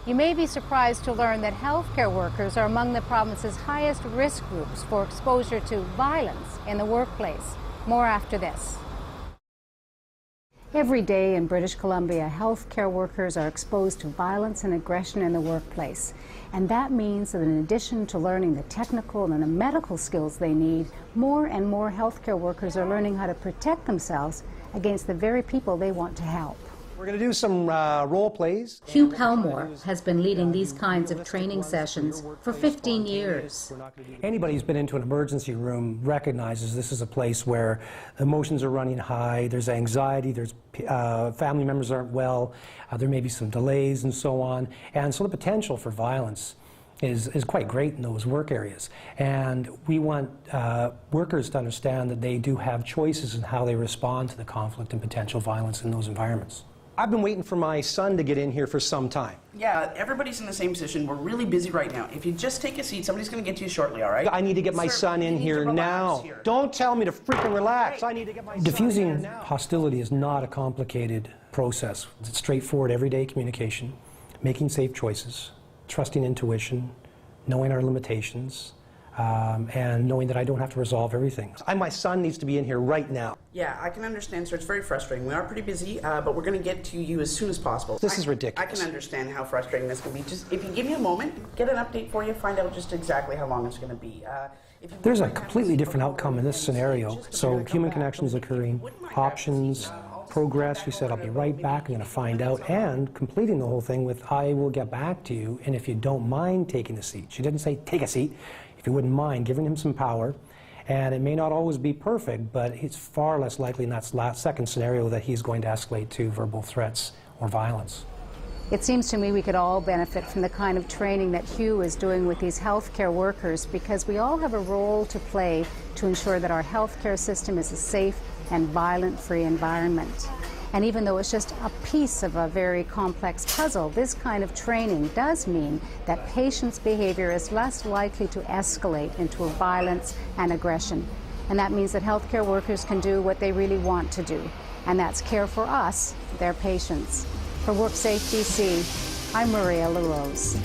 You may be surprised to learn that healthcare workers are among the province's highest risk groups for exposure to violence in the workplace. More after this. Every day in British Columbia, healthcare workers are exposed to violence and aggression in the workplace. And that means that in addition to learning the technical and the medical skills they need, more and more healthcare workers are learning how to protect themselves against the very people they want to help. We're going to do some role plays. Hugh Pelmore has been leading these kinds of training sessions for 15 years. Anybody who's been into an emergency room recognizes this is a place where emotions are running high, there's anxiety, there's family members aren't well, there may be some delays and so on. And so the potential for violence is quite great in those work areas. And we want workers to understand that they do have choices in how they respond to the conflict and potential violence in those environments. I've been waiting for my son to get in here for some time. Yeah, everybody's in the same position. We're really busy right now. If you just take a seat, somebody's going to get to you shortly, all right? I need to get my son in here now. Don't tell me to freaking relax. Hey, I need to get my son in Diffusing now. hostility is not a complicated process. It's straightforward, everyday communication, making safe choices, trusting intuition, knowing our limitations, and knowing that I don't have to resolve everything. My son needs to be in here right now. Yeah, I can understand, sir. It's very frustrating. We are pretty busy, but we're going to get to you as soon as possible. This is ridiculous. I can understand how frustrating this can be. Just if you give me a moment, get an update for you, find out just exactly how long it's going to be. There's a completely different outcome in this scenario. So human connections occurring, options, progress. We said, I'll be right back, I'm going to find out, and completing the whole thing with, I will get back to you, and if you don't mind taking a seat. She didn't say, take a seat. If you wouldn't mind, giving him some power. And it may not always be perfect, but it's far less likely in that second scenario that he's going to escalate to verbal threats or violence. It seems to me we could all benefit from the kind of training that Hugh is doing with these healthcare workers, because we all have a role to play to ensure that our healthcare system is a safe and violent-free environment. And even though it's just a piece of a very complex puzzle, this kind of training does mean that patients' behavior is less likely to escalate into violence and aggression. And that means that healthcare workers can do what they really want to do, and that's care for us, their patients. For WorkSafe BC, I'm Maria LaRose.